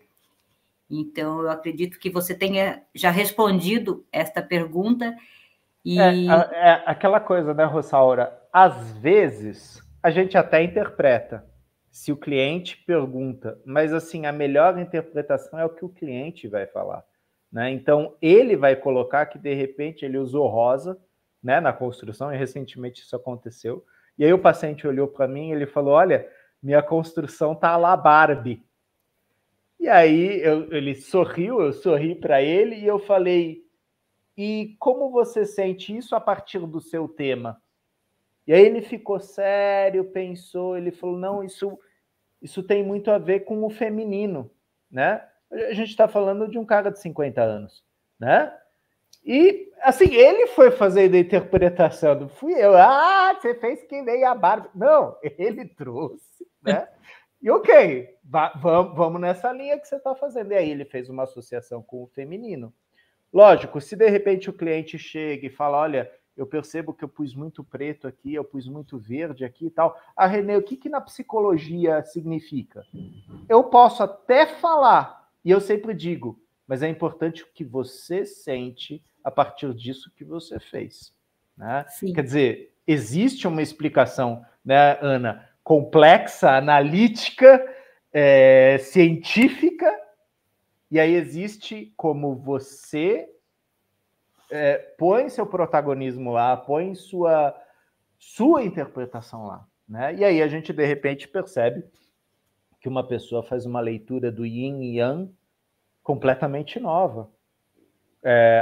Então, eu acredito que você tenha já respondido esta pergunta. Aquela coisa, né, Rosaura? Às vezes, a gente até interpreta. Se o cliente pergunta, mas assim, a melhor interpretação é o que o cliente vai falar, né? Então, ele vai colocar que, de repente, ele usou rosa, né, na construção, e recentemente isso aconteceu, e aí o paciente olhou para mim e ele falou, olha, minha construção tá lá Barbie. E aí ele sorriu, eu sorri para ele e eu falei, e como você sente isso a partir do seu tema? E aí ele ficou sério, pensou, ele falou, não, isso tem muito a ver com o feminino, né? A gente está falando de um cara de 50 anos, né? E, assim, ele foi fazer a interpretação, não fui eu. Você fez que nem a Barbie. Não, ele trouxe, né? E vamos nessa linha que você está fazendo. E aí ele fez uma associação com o feminino. Lógico, se de repente o cliente chega e fala, olha, eu percebo que eu pus muito preto aqui, eu pus muito verde aqui e tal. Renê, o que na psicologia significa? Eu posso até falar, e eu sempre digo, mas é importante o que você sente a partir disso que você fez. Né? Quer dizer, existe uma explicação, né, Ana, complexa, analítica, científica, e aí existe como você põe seu protagonismo lá, põe sua interpretação lá. Né? E aí a gente, de repente, percebe que uma pessoa faz uma leitura do Yin e Yang completamente nova,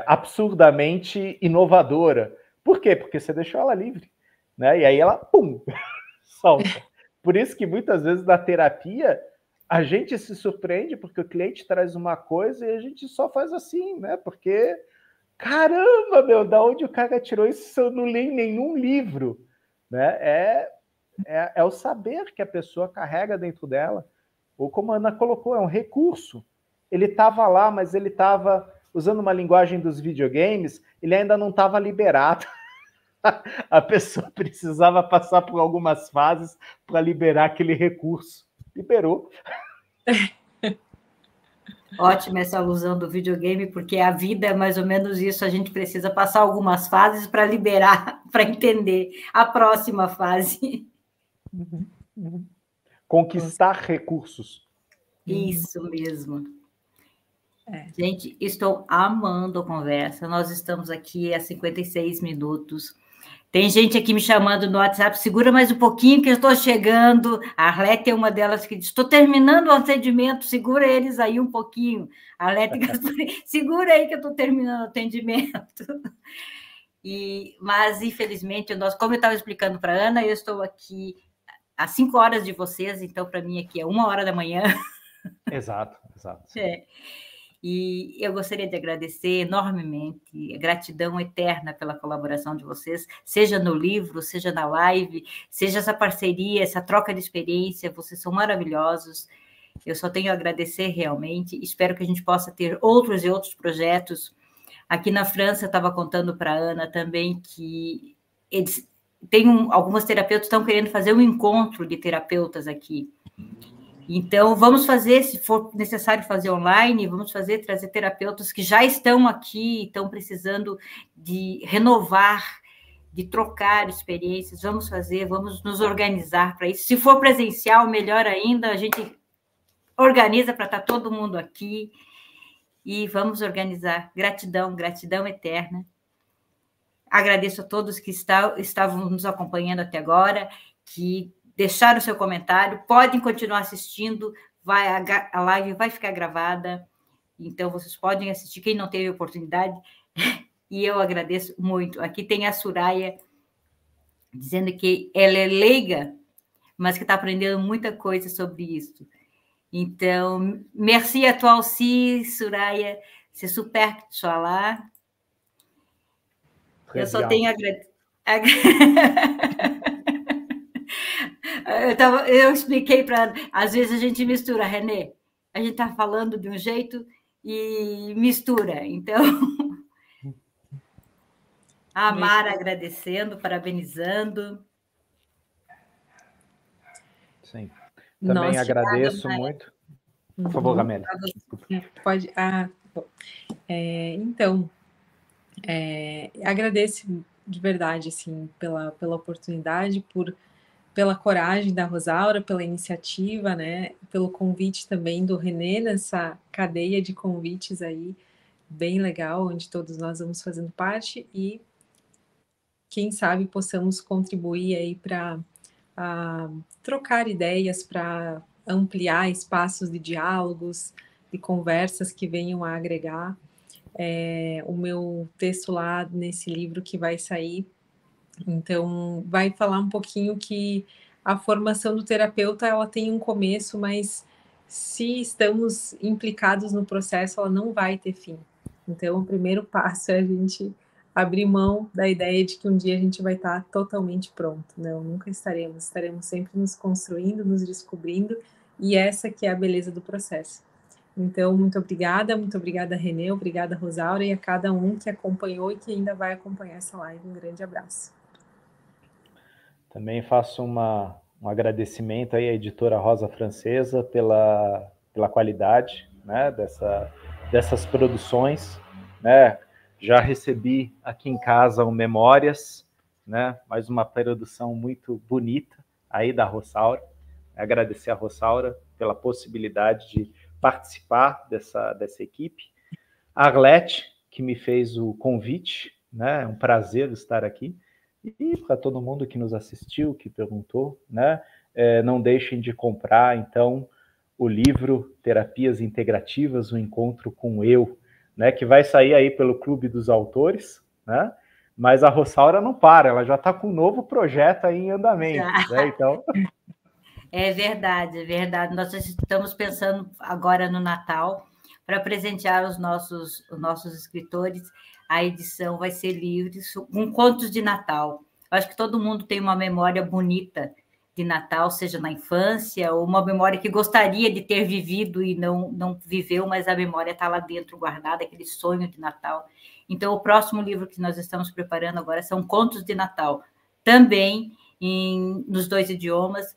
absurdamente inovadora. Por quê? Porque você deixou ela livre. Né? E aí ela, pum, solta. Por isso que muitas vezes na terapia a gente se surpreende porque o cliente traz uma coisa e a gente só faz assim, né? Porque, caramba, meu, da onde o cara tirou isso? Eu não li em nenhum livro. Né? É o saber que a pessoa carrega dentro dela. Ou como a Ana colocou, é um recurso. Ele estava lá, mas ele estava, usando uma linguagem dos videogames, ele ainda não estava liberado. A pessoa precisava passar por algumas fases para liberar aquele recurso. Liberou. Ótima essa alusão do videogame, porque a vida é mais ou menos isso. A gente precisa passar algumas fases para liberar, para entender a próxima fase. Conquistar recursos. Isso mesmo. Gente, estou amando a conversa. Nós estamos aqui há 56 minutos. Tem gente aqui me chamando no WhatsApp, segura mais um pouquinho que eu estou chegando. A Arlete é uma delas que diz, estou terminando o atendimento, segura eles aí um pouquinho. A Arlete, segura aí que eu estou terminando o atendimento. Mas, infelizmente, como eu estava explicando para a Ana, eu estou aqui às 5 horas de vocês, então, para mim, aqui é 1h da manhã. Exato. E eu gostaria de agradecer enormemente, gratidão eterna pela colaboração de vocês, seja no livro, seja na live, seja essa parceria, essa troca de experiência, vocês são maravilhosos. Eu só tenho a agradecer realmente, espero que a gente possa ter outros e outros projetos. Aqui na França, eu estava contando para a Ana também que eles algumas terapeutas estão querendo fazer um encontro de terapeutas aqui. Então, vamos fazer, se for necessário fazer online, vamos trazer terapeutas que já estão aqui, estão precisando de renovar, de trocar experiências, vamos nos organizar para isso. Se for presencial, melhor ainda, a gente organiza para estar todo mundo aqui e vamos organizar. Gratidão, gratidão eterna. Agradeço a todos que estavam nos acompanhando até agora, que deixaram o seu comentário, podem continuar assistindo, a live vai ficar gravada, então vocês podem assistir, quem não teve oportunidade, e eu agradeço muito. Aqui tem a Soraya, dizendo que ela é leiga, mas que está aprendendo muita coisa sobre isso. Então, merci à toi aussi, Soraya, c'est super que tu sois là. Eu só tenho a agradecer. Eu expliquei para... Às vezes a gente mistura, Renê. A gente está falando de um jeito e mistura. Então, a Mara agradecendo, parabenizando. Sim. Também agradeço muito. Por favor, Gamélia. Pode. Bom. Então, agradeço de verdade, assim, pela oportunidade, pela coragem da Rosaura, pela iniciativa, né, pelo convite também do Renê, nessa cadeia de convites aí, bem legal, onde todos nós vamos fazendo parte e, quem sabe, possamos contribuir aí para trocar ideias, para ampliar espaços de diálogos, de conversas que venham a agregar. O meu texto lá nesse livro que vai sair, então, vai falar um pouquinho que a formação do terapeuta, ela tem um começo, mas se estamos implicados no processo, ela não vai ter fim. Então, o primeiro passo é a gente abrir mão da ideia de que um dia a gente vai estar totalmente pronto. Não, nunca estaremos sempre nos construindo, nos descobrindo, e essa que é a beleza do processo. Então, muito obrigada, Renê, obrigada, Rosaura, e a cada um que acompanhou e que ainda vai acompanhar essa live. Um grande abraço. Também faço um agradecimento aí à editora Rosa Francesa pela qualidade, né, dessas produções, né? Já recebi aqui em casa o Memórias, né? Mais uma produção muito bonita aí da Rosaura. Agradecer a Rosaura pela possibilidade de participar dessa equipe. A Arlete, que me fez o convite, né? É um prazer estar aqui. E para todo mundo que nos assistiu, que perguntou, né? Não deixem de comprar, então, o livro Terapias Integrativas, o Encontro com Eu, né? Que vai sair aí pelo Clube dos Autores, né? Mas a Rosaura não para, ela já está com um novo projeto aí em andamento, né? Então... É verdade, é verdade. Nós estamos pensando agora no Natal para presentear os nossos escritores. A edição vai ser livre, com contos de Natal. Eu acho que todo mundo tem uma memória bonita de Natal, seja na infância, ou uma memória que gostaria de ter vivido e não viveu, mas a memória está lá dentro guardada, aquele sonho de Natal. Então, o próximo livro que nós estamos preparando agora são Contos de Natal, também nos 2 idiomas.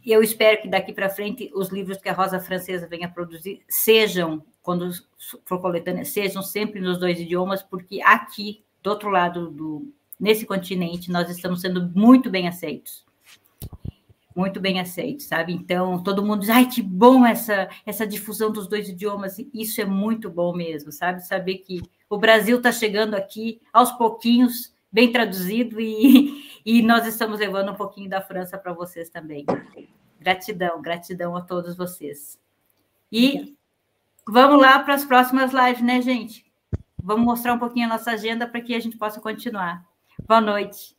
Eu espero que daqui para frente os livros que a Rosa Francesa venha a produzir sejam, quando for coletânea, sejam sempre nos 2 idiomas, porque aqui, do outro lado, nesse continente, nós estamos sendo muito bem aceitos. Muito bem aceitos, sabe? Então, todo mundo diz, ai, que bom essa difusão dos 2 idiomas. Isso é muito bom mesmo, sabe? Saber que o Brasil está chegando aqui aos pouquinhos, bem traduzido, e nós estamos levando um pouquinho da França para vocês também. Gratidão a todos vocês. E vamos lá para as próximas lives, né, gente? Vamos mostrar um pouquinho a nossa agenda para que a gente possa continuar. Boa noite.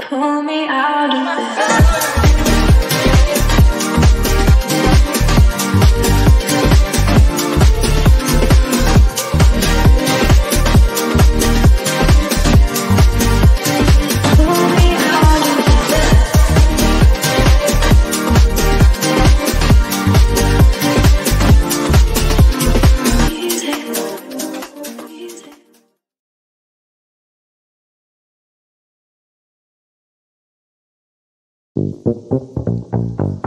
Pull me out of this. Thank you.